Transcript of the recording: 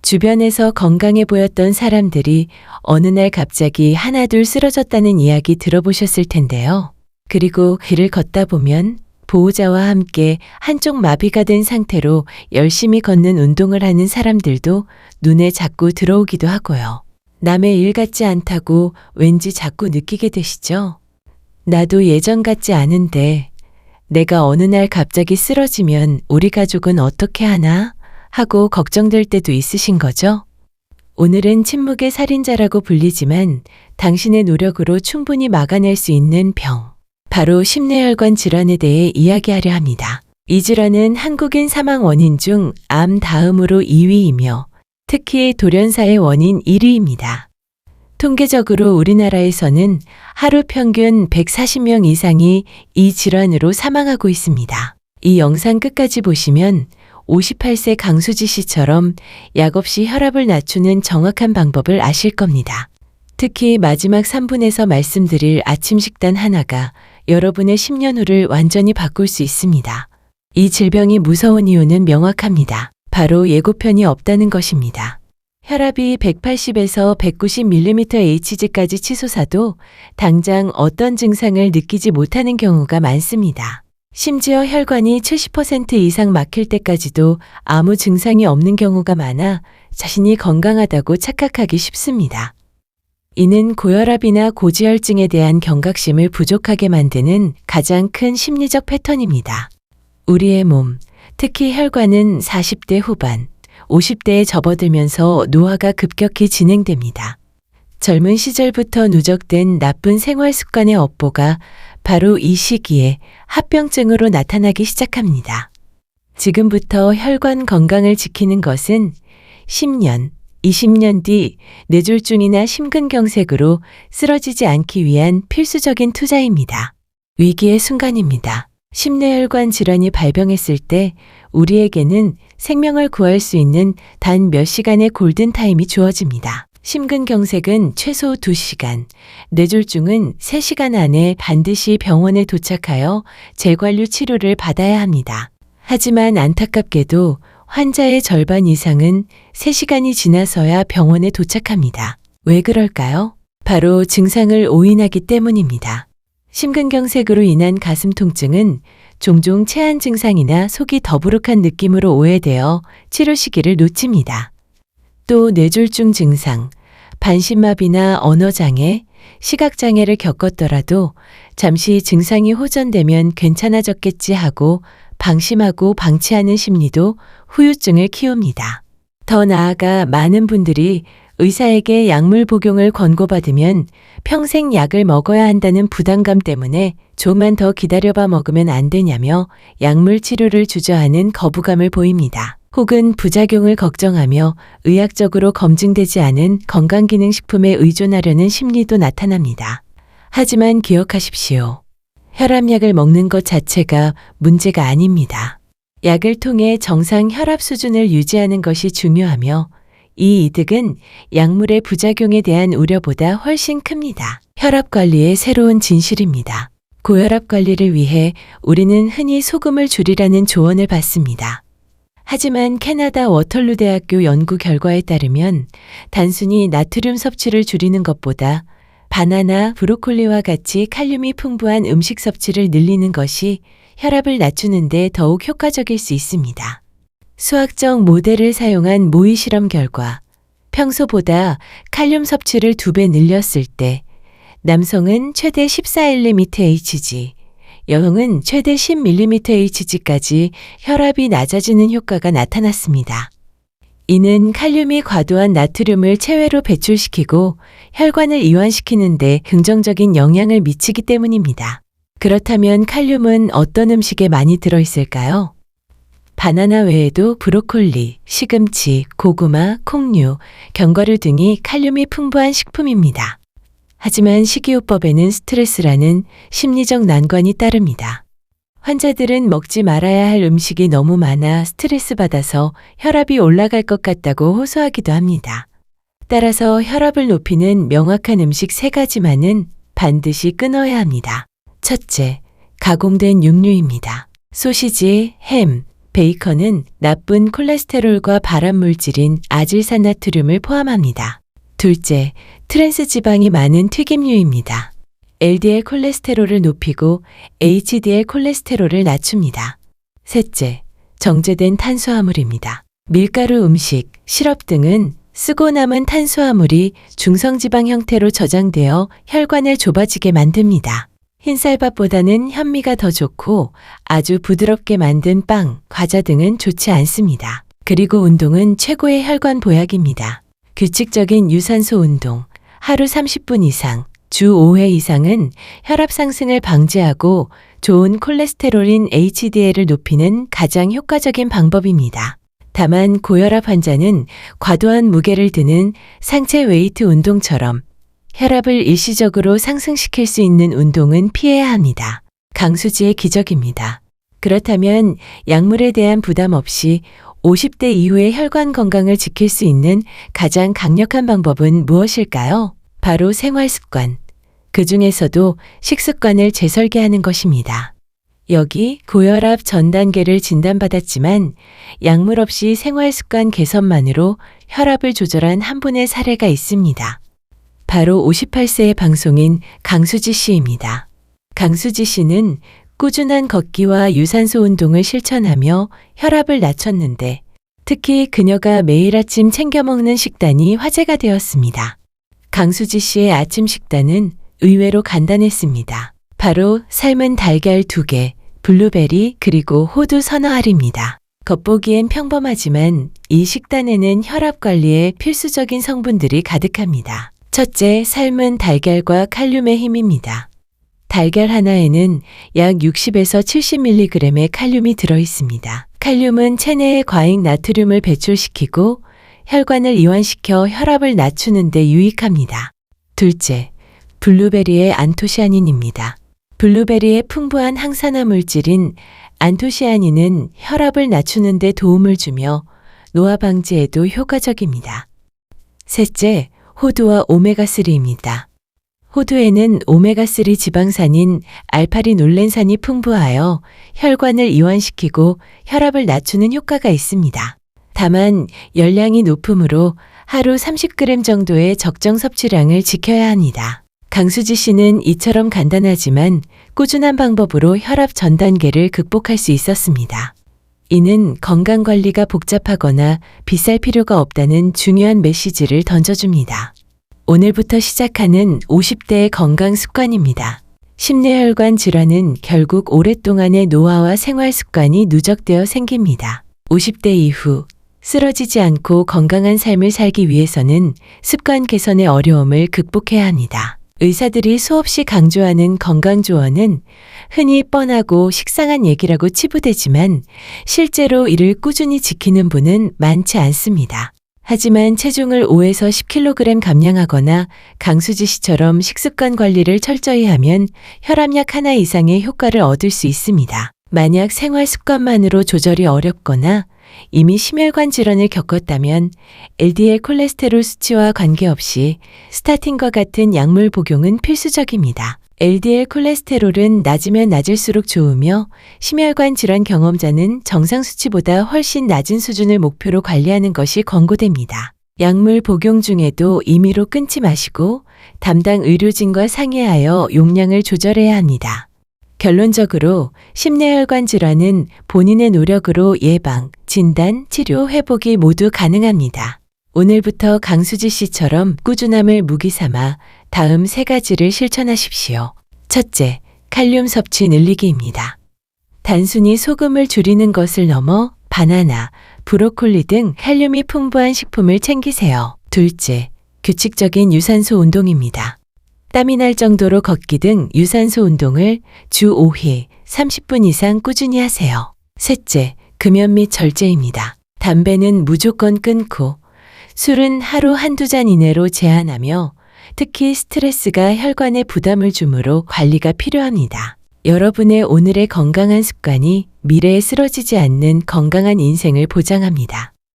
주변에서 건강해 보였던 사람들이 어느 날 갑자기 하나둘 쓰러졌다는 이야기 들어보셨을 텐데요. 그리고 길을 걷다 보면 보호자와 함께 한쪽 마비가 된 상태로 열심히 걷는 운동을 하는 사람들도 눈에 자꾸 들어오기도 하고요. 남의 일 같지 않다고 왠지 자꾸 느끼게 되시죠? 나도 예전 같지 않은데 내가 어느 날 갑자기 쓰러지면 우리 가족은 어떻게 하나? 하고 걱정될 때도 있으신 거죠? 오늘은 침묵의 살인자라고 불리지만 당신의 노력으로 충분히 막아낼 수 있는 병, 바로 심뇌혈관 질환에 대해 이야기하려 합니다. 이 질환은 한국인 사망 원인 중 암 다음으로 2위이며 특히 돌연사의 원인 1위입니다. 통계적으로 우리나라에서는 하루 평균 140명 이상이 이 질환으로 사망하고 있습니다. 이 영상 끝까지 보시면 58세 강수지 씨처럼 약 없이 혈압을 낮추는 정확한 방법을 아실 겁니다. 특히 마지막 3분에서 말씀드릴 아침 식단 하나가 여러분의 10년 후를 완전히 바꿀 수 있습니다. 이 질병이 무서운 이유는 명확합니다. 바로 예고편이 없다는 것입니다. 혈압이 180에서 190mmHg까지 치솟아도 당장 어떤 증상을 느끼지 못하는 경우가 많습니다. 심지어 혈관이 70% 이상 막힐 때까지도 아무 증상이 없는 경우가 많아 자신이 건강하다고 착각하기 쉽습니다. 이는 고혈압이나 고지혈증에 대한 경각심을 부족하게 만드는 가장 큰 심리적 패턴입니다. 우리의 몸, 특히 혈관은 40대 후반, 50대에 접어들면서 노화가 급격히 진행됩니다. 젊은 시절부터 누적된 나쁜 생활 습관의 업보가 바로 이 시기에 합병증으로 나타나기 시작합니다. 지금부터 혈관 건강을 지키는 것은 10년, 20년 뒤 뇌졸중이나 심근경색으로 쓰러지지 않기 위한 필수적인 투자입니다. 위기의 순간입니다. 심뇌혈관 질환이 발병했을 때 우리에게는 생명을 구할 수 있는 단 몇 시간의 골든타임이 주어집니다. 심근경색은 최소 2시간, 뇌졸중은 3시간 안에 반드시 병원에 도착하여 재관류 치료를 받아야 합니다. 하지만 안타깝게도 환자의 절반 이상은 3시간이 지나서야 병원에 도착합니다. 왜 그럴까요? 바로 증상을 오인하기 때문입니다. 심근경색으로 인한 가슴 통증은 종종 체한 증상이나 속이 더부룩한 느낌으로 오해되어 치료 시기를 놓칩니다. 또 뇌졸중 증상, 반신마비나 언어장애, 시각장애를 겪었더라도 잠시 증상이 호전되면 괜찮아졌겠지 하고 방심하고 방치하는 심리도 후유증을 키웁니다. 더 나아가 많은 분들이 의사에게 약물 복용을 권고받으면 평생 약을 먹어야 한다는 부담감 때문에 조금만 더 기다려봐 먹으면 안 되냐며 약물 치료를 주저하는 거부감을 보입니다. 혹은 부작용을 걱정하며 의학적으로 검증되지 않은 건강기능식품에 의존하려는 심리도 나타납니다. 하지만 기억하십시오. 혈압약을 먹는 것 자체가 문제가 아닙니다. 약을 통해 정상 혈압 수준을 유지하는 것이 중요하며 이 이득은 약물의 부작용에 대한 우려보다 훨씬 큽니다. 혈압 관리의 새로운 진실입니다. 고혈압 관리를 위해 우리는 흔히 소금을 줄이라는 조언을 받습니다. 하지만 캐나다 워털루 대학교 연구 결과에 따르면 단순히 나트륨 섭취를 줄이는 것보다 바나나, 브로콜리와 같이 칼륨이 풍부한 음식 섭취를 늘리는 것이 혈압을 낮추는 데 더욱 효과적일 수 있습니다. 수학적 모델을 사용한 모의 실험 결과 평소보다 칼륨 섭취를 2배 늘렸을 때 남성은 최대 14mHg, 여성은 최대 10mHg까지 혈압이 낮아지는 효과가 나타났습니다. 이는 칼륨이 과도한 나트륨을 체외로 배출시키고 혈관을 이완시키는 데 긍정적인 영향을 미치기 때문입니다. 그렇다면 칼륨은 어떤 음식에 많이 들어있을까요? 바나나 외에도 브로콜리, 시금치, 고구마, 콩류, 견과류 등이 칼륨이 풍부한 식품입니다. 하지만 식이요법에는 스트레스라는 심리적 난관이 따릅니다. 환자들은 먹지 말아야 할 음식이 너무 많아 스트레스 받아서 혈압이 올라갈 것 같다고 호소하기도 합니다. 따라서 혈압을 높이는 명확한 음식 3가지만은 반드시 끊어야 합니다. 첫째, 가공된 육류입니다. 소시지, 햄, 베이컨은 나쁜 콜레스테롤과 발암물질인 아질산나트륨을 포함합니다. 둘째, 트랜스 지방이 많은 튀김류입니다. LDL 콜레스테롤을 높이고 HDL 콜레스테롤을 낮춥니다. 셋째, 정제된 탄수화물입니다. 밀가루 음식, 시럽 등은 쓰고 남은 탄수화물이 중성지방 형태로 저장되어 혈관을 좁아지게 만듭니다. 흰쌀밥보다는 현미가 더 좋고 아주 부드럽게 만든 빵, 과자 등은 좋지 않습니다. 그리고 운동은 최고의 혈관 보약입니다. 규칙적인 유산소 운동, 하루 30분 이상, 주 5회 이상은 혈압 상승을 방지하고 좋은 콜레스테롤인 HDL을 높이는 가장 효과적인 방법입니다. 다만 고혈압 환자는 과도한 무게를 드는 상체 웨이트 운동처럼 혈압을 일시적으로 상승시킬 수 있는 운동은 피해야 합니다. 강수지의 기적입니다. 그렇다면 약물에 대한 부담 없이 50대 이후의 혈관 건강을 지킬 수 있는 가장 강력한 방법은 무엇일까요? 바로 생활 습관. 그 중에서도 식습관을 재설계하는 것입니다. 여기 고혈압 전 단계를 진단받았지만 약물 없이 생활 습관 개선만으로 혈압을 조절한 한 분의 사례가 있습니다. 바로 58세의 방송인 강수지 씨입니다. 강수지 씨는 꾸준한 걷기와 유산소 운동을 실천하며 혈압을 낮췄는데 특히 그녀가 매일 아침 챙겨 먹는 식단이 화제가 되었습니다. 강수지 씨의 아침 식단은 의외로 간단했습니다. 바로 삶은 달걀 2개, 블루베리 그리고 호두 서너 알입니다. 겉보기엔 평범하지만 이 식단에는 혈압 관리에 필수적인 성분들이 가득합니다. 첫째, 삶은 달걀과 칼륨의 힘입니다. 달걀 하나에는 약 60에서 70mg의 칼륨이 들어 있습니다. 칼륨은 체내의 과잉 나트륨을 배출시키고 혈관을 이완시켜 혈압을 낮추는 데 유익합니다. 둘째, 블루베리의 안토시아닌입니다. 블루베리의 풍부한 항산화 물질인 안토시아닌은 혈압을 낮추는 데 도움을 주며 노화 방지에도 효과적입니다. 셋째, 호두와 오메가3입니다. 호두에는 오메가3 지방산인 알파리놀렌산이 풍부하여 혈관을 이완시키고 혈압을 낮추는 효과가 있습니다. 다만 열량이 높으므로 하루 30g 정도의 적정 섭취량을 지켜야 합니다. 강수지 씨는 이처럼 간단하지만 꾸준한 방법으로 혈압 전 단계를 극복할 수 있었습니다. 이는 건강관리가 복잡하거나 비쌀 필요가 없다는 중요한 메시지를 던져줍니다. 오늘부터 시작하는 50대의 건강 습관입니다. 심뇌혈관 질환은 결국 오랫동안의 노화와 생활 습관이 누적되어 생깁니다. 50대 이후 쓰러지지 않고 건강한 삶을 살기 위해서는 습관 개선의 어려움을 극복해야 합니다. 의사들이 수없이 강조하는 건강조언은 흔히 뻔하고 식상한 얘기라고 치부되지만 실제로 이를 꾸준히 지키는 분은 많지 않습니다. 하지만 체중을 5에서 10kg 감량하거나 강수지 씨처럼 식습관 관리를 철저히 하면 혈압약 하나 이상의 효과를 얻을 수 있습니다. 만약 생활 습관만으로 조절이 어렵거나 이미 심혈관 질환을 겪었다면 LDL 콜레스테롤 수치와 관계없이 스타틴과 같은 약물 복용은 필수적입니다. LDL 콜레스테롤은 낮으면 낮을수록 좋으며 심혈관 질환 경험자는 정상 수치보다 훨씬 낮은 수준을 목표로 관리하는 것이 권고됩니다. 약물 복용 중에도 임의로 끊지 마시고 담당 의료진과 상의하여 용량을 조절해야 합니다. 결론적으로 심뇌혈관 질환은 본인의 노력으로 예방, 진단, 치료, 회복이 모두 가능합니다. 오늘부터 강수지 씨처럼 꾸준함을 무기 삼아 다음 3가지를 실천하십시오. 첫째, 칼륨 섭취 늘리기입니다. 단순히 소금을 줄이는 것을 넘어 바나나, 브로콜리 등 칼륨이 풍부한 식품을 챙기세요. 둘째, 규칙적인 유산소 운동입니다. 땀이 날 정도로 걷기 등 유산소 운동을 주 5회 30분 이상 꾸준히 하세요. 셋째, 금연 및 절제입니다. 담배는 무조건 끊고 술은 하루 한두 잔 이내로 제한하며 특히 스트레스가 혈관에 부담을 주므로 관리가 필요합니다. 여러분의 오늘의 건강한 습관이 미래에 쓰러지지 않는 건강한 인생을 보장합니다.